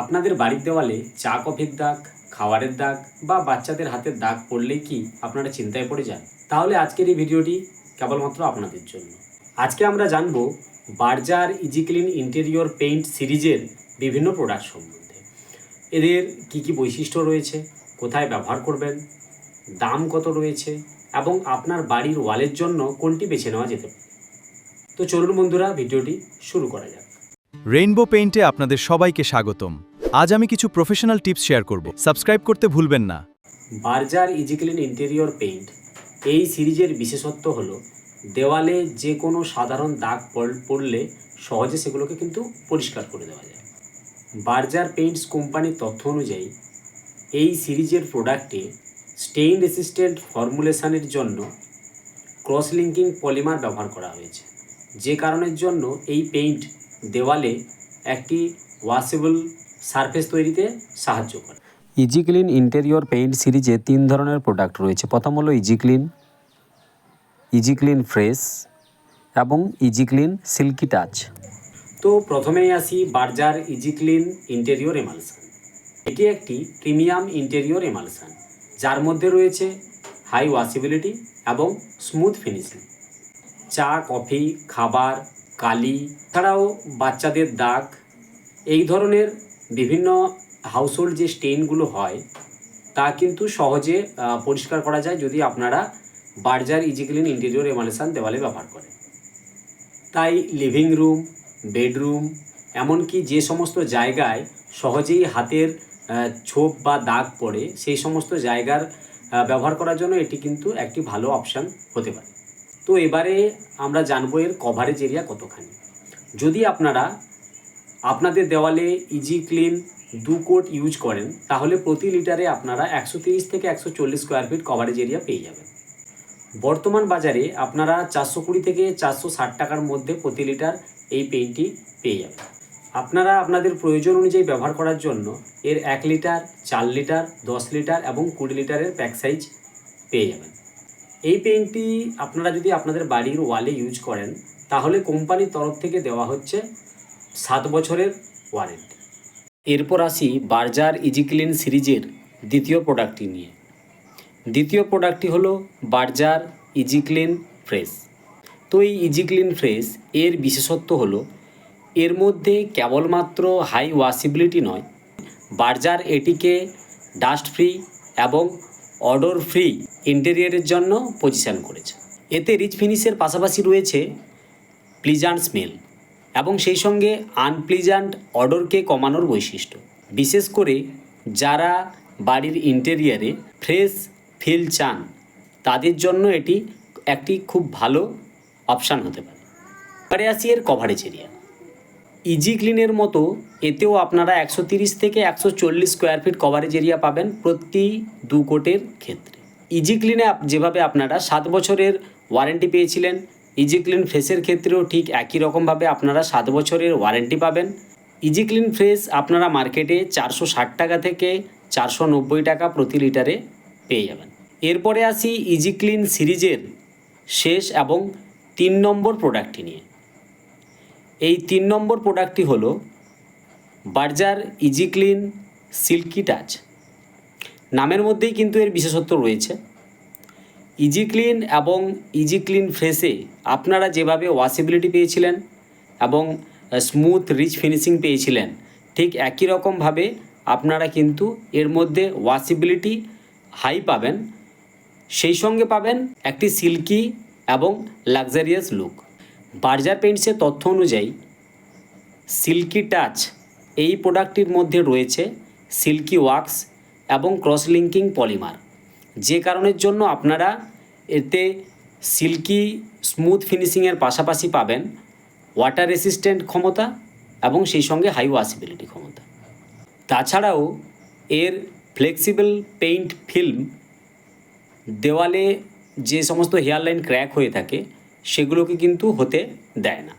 আপনাদের বাড়ির দেওয়ালে চা কফির দাগ, খাবারের দাগ বা বাচ্চাদের হাতের দাগ পড়লেই কি আপনারা চিন্তায় পড়ে যান? তাহলে আজকের এই ভিডিওটি কেবলমাত্র আপনাদের জন্য। আজকে আমরা জানব Berger easy clean interior paint সিরিজের বিভিন্ন প্রোডাক্ট সম্বন্ধে। এদের কি কি বৈশিষ্ট্য রয়েছে, কোথায় ব্যবহার করবেন, দাম কত রয়েছে এবং আপনার বাড়ির ওয়ালের জন্য কোনটি বেছে নেওয়া যেতে পারে। তো চলুন বন্ধুরা, ভিডিওটি শুরু করা যাক। রেইনবো পেইন্টে আপনাদের সবাইকে স্বাগতম। আজ আমি কিছু প্রফেশনাল টিপস শেয়ার করব। সাবস্ক্রাইব করতে ভুলবেন না। Berger easy clean interior paint এই সিরিজের বিশেষত্ব হলো দেওয়ালে যে কোনো সাধারণ দাগ পড়লে সহজে সেগুলোকে কিন্তু পরিষ্কার করে দেওয়া যায়। বার্জার পেইন্টস কোম্পানির তথ্য অনুযায়ী এই সিরিজের প্রোডাক্টে স্টেইন রেসিস্ট্যান্ট ফর্মুলেশনের জন্য ক্রস লিঙ্কিং পলিমার ব্যবহার করা হয়েছে, যে কারণের জন্য এই পেইন্ট দেওয়ালে একটি ওয়াশেবল সারফেস তৈরিতে সাহায্য করে। ইজি ক্লিন ইন্টেরিয়র পেইন্ট সিরিজে 3 ধরনের প্রোডাক্ট রয়েছে। প্রথম হলো ইজি ক্লিন ফ্রেশ এবং ইজি ক্লিন সিল্কি টাচ। তো প্রথমেই আসি বার্জার ইজি ক্লিন ইন্টেরিয়র এমালশন। এটি একটি প্রিমিয়াম ইন্টেরিয়র এমালশন যার মধ্যে রয়েছে হাই ওয়াশেবিলিটি এবং স্মুথ ফিনিশিং। চা, কফি, খাবার, কালি ছাড়াও বাচ্চাদের দাগ, এই ধরনের বিভিন্ন হাউসহোল্ড যে স্টেইনগুলো হয় তা কিন্তু সহজে পরিষ্কার করা যায় যদি আপনারা বার্জার ইজি ক্লিন ইন্টেরিয়র এমালশন দেওয়ালে ব্যবহার করেন। তাই লিভিং রুম, বেডরুম, এমনকি যে সমস্ত জায়গায় সহজেই হাতের ছোপ বা দাগ পড়ে সেই সমস্ত জায়গার ব্যবহার করার জন্য এটি কিন্তু একটি ভালো অপশান হতে পারে। তো এবারে আমরা জানবো এর কভারেজ এরিয়া কতখানি। যদি আপনারা আপনাদের দেওয়ালে ইজি ক্লিন 2 কোট ইউজ করেন তাহলে প্রতি লিটারে আপনারা 130 থেকে 140 স্কোয়ার ফিট কভারেজ এরিয়া পেয়ে যাবেন। বর্তমান বাজারে আপনারা 420 থেকে 460 টাকার মধ্যে প্রতি লিটার এই পেইন্টটি পেয়ে যাবেন। আপনারা আপনাদের প্রয়োজন অনুযায়ী ব্যবহার করার জন্য এর 1 লিটার, 4 লিটার, 10 লিটার এবং 20 লিটারের প্যাক সাইজ পেয়ে যাবেন। এই পেইন্টটি আপনারা যদি আপনাদের বাড়ির ওয়ালে ইউজ করেন তাহলে কোম্পানির তরফ থেকে দেওয়া হচ্ছে 7 বছরের ওয়ারেন্টি। এরপর আসি বার্জার ইজি ক্লিন সিরিজের দ্বিতীয় প্রোডাক্টটি নিয়ে। দ্বিতীয় প্রোডাক্টটি হলো বার্জার ইজি ক্লিন ফ্রেশ। তো এই ইজি ক্লিন ফ্রেশ এর বিশেষত্ব হলো এর মধ্যে কেবলমাত্র হাই ওয়াশেবিলিটি নয়, বার্জার এটিকে ডাস্ট ফ্রি এবং অডর ফ্রি ইন্টেরিয়রের জন্য পজিশন করেছে। এতে রিচ ফিনিশের পাশাপাশি রয়েছে প্লিজান্ট স্মেল এবং সেই সঙ্গে আনপ্লিজান্ট অডরকে কমানোর বৈশিষ্ট্য। বিশেষ করে যারা বাড়ির ইন্টেরিয়ারে ফ্রেশ ফিল চান তাদের জন্য এটি একটি খুব ভালো অপশান হতে পারে। এবারে আসি এর কভারেজ এরিয়া। ইজি ক্লিনের মতো এতেও আপনারা 130 থেকে 140 স্কোয়ার ফিট কভারেজ এরিয়া পাবেন প্রতি 2 কোটের ক্ষেত্রে। ইজি ক্লিনে যেভাবে আপনারা 7 বছরের ওয়ারেন্টি পেয়েছিলেন, ইজি ক্লিন ফ্রেশের ক্ষেত্রেও ঠিক একই রকমভাবে আপনারা 7 বছরের ওয়ারেন্টি পাবেন। ইজি ক্লিন ফ্রেশ আপনারা মার্কেটে 460 টাকা থেকে 490 টাকা প্রতি লিটারে পেয়ে যাবেন। এরপরে আসি ইজি ক্লিন সিরিজের শেষ এবং 3 নম্বর প্রোডাক্টটি নিয়ে। এই 3 নম্বর প্রোডাক্টটি হলো Berger easy clean silky touch. নামের মধ্যেই কিন্তু এর বিশেষত্ব রয়েছে। ইজি ক্লিন এবং ইজি ক্লিন ফ্রেশে আপনারা যেভাবে ওয়াশেবিলিটি পেয়েছিলেন এবং স্মুথ রিচ ফিনিশিং পেয়েছিলেন, ঠিক একই রকমভাবে আপনারা কিন্তু এর মধ্যে ওয়াশেবিলিটি হাই পাবেন, সেই সঙ্গে পাবেন একটি সিল্কি এবং লাক্সারিয়াস লুক। বার্জার পেইন্টসের তথ্য অনুযায়ী সিল্কি টাচ এই প্রোডাক্টটির মধ্যে রয়েছে সিল্কি ওয়াক্স এবং ক্রস লিঙ্কিং পলিমার, যে কারণের জন্য আপনারা এতে সিল্কি স্মুথ ফিনিশিংয়ের পাশাপাশি পাবেন ওয়াটার রেসিস্ট্যান্ট ক্ষমতা এবং সেই সঙ্গে হাই ওয়াশেবিলিটি ক্ষমতা। তাছাড়াও এর ফ্লেক্সিবল পেইন্ট ফিল্ম দেওয়ালে যে সমস্ত হেয়ার লাইন ক্র্যাক হয়ে থাকে সেগুলোকে কিন্তু হতে দেয় না।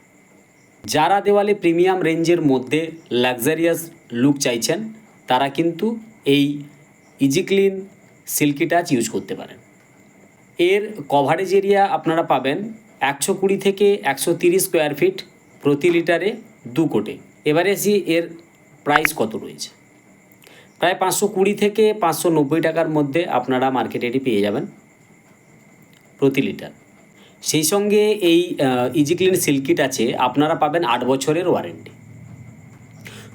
যারা দেওয়ালে প্রিমিয়াম রেঞ্জের মধ্যে লাক্সারিয়াস লুক চাইছেন তারা কিন্তু এই easy clean silky touch use করতে পারেন। এর কভারেজ এরিয়া আপনারা পাবেন 120 থেকে 130 স্কোয়ার ফিট প্রতি লিটারে 2 কোটে। এবারে আসি এর প্রাইস কত রয়েছে। প্রায় 520 থেকে 590 টাকার মধ্যে আপনারা মার্কেটে এটি পেয়ে যাবেন প্রতি লিটার। সেই সঙ্গে এই ইজিক্লিন সিল্কিট আছে আপনারা পাবেন 8 বছরের ওয়ারেন্টি।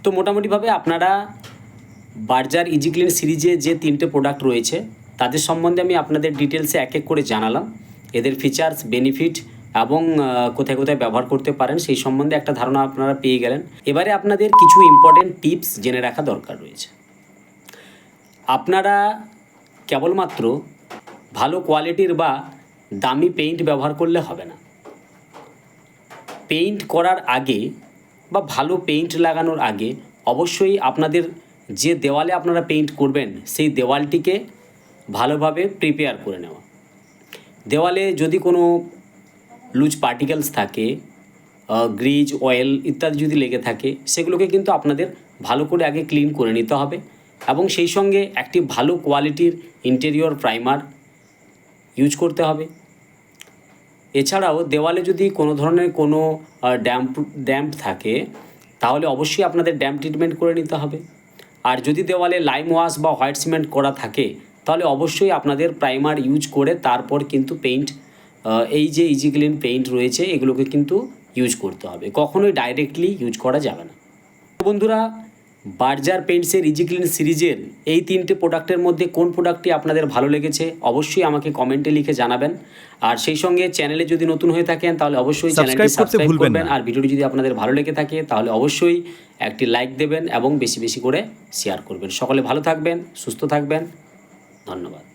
তো মোটামুটিভাবে আপনারা বার্জার ইজিক্লিন সিরিজে যে 3টে প্রোডাক্ট রয়েছে তাদের সম্বন্ধে আমি আপনাদের ডিটেলসে এক এক করে জানালাম। এদের ফিচার্স, বেনিফিট এবং কোথায় কোথায় ব্যবহার করতে পারেন সেই সম্বন্ধে একটা ধারণা আপনারা পেয়ে গেলেন। এবারে আপনাদের কিছু ইম্পর্টেন্ট টিপস জেনে রাখা দরকার রয়েছে। আপনারা কেবলমাত্র ভালো কোয়ালিটির বা দামি পেইন্ট ব্যবহার করলে হবে না। পেইন্ট করার আগে বা ভালো পেইন্ট লাগানোর আগে অবশ্যই আপনাদের যে দেওয়ালে আপনারা পেইন্ট করবেন সেই দেওয়ালটিকে ভালোভাবে প্রিপেয়ার করে নেওয়া। দেওয়ালে যদি কোনো লুজ পার্টিকেলস থাকে, গ্রিজ, অয়েল ইত্যাদি যদি লেগে থাকে সেগুলোকে কিন্তু আপনাদের ভালো করে আগে ক্লিন করে নিতে হবে এবং সেই সঙ্গে একটি ভালো কোয়ালিটির ইন্টেরিয়র প্রাইমার ইউজ করতে হবে। এছাড়াও দেওয়ালে যদি কোনো ধরনের কোনো ড্যাম্প থাকে তাহলে অবশ্যই আপনাদের ড্যাম্প ট্রিটমেন্ট করে নিতে হবে। আর যদি দেওয়ালে লাইম ওয়াশ বা হোয়াইট সিমেন্ট করা থাকে তাহলে অবশ্যই আপনাদের প্রাইমার ইউজ করে তারপর কিন্তু পেইন্ট, এই যে ইজিক্লিন পেইন্ট রয়েছে এগুলোকে কিন্তু ইউজ করতে হবে, কখনোই ডাইরেক্টলি ইউজ করা যাবে না। বন্ধুরা, বার্জার পেইন্টসের ইজিক্লিন সিরিজের এই 3টে প্রোডাক্টের মধ্যে কোন প্রোডাক্টটি আপনাদের ভালো লেগেছে অবশ্যই আমাকে কমেন্টে লিখে জানাবেন। আর সেই সঙ্গে চ্যানেলে যদি নতুন হয়ে থাকেন তাহলে অবশ্যই চ্যানেলটি সাবস্ক্রাইব করবেন। আর ভিডিওটি যদি আপনাদের ভালো লেগে থাকে তাহলে অবশ্যই একটি লাইক দেবেন এবং বেশি বেশি করে শেয়ার করবেন। সকলে ভালো থাকবেন, সুস্থ থাকবেন। ধন্যবাদ।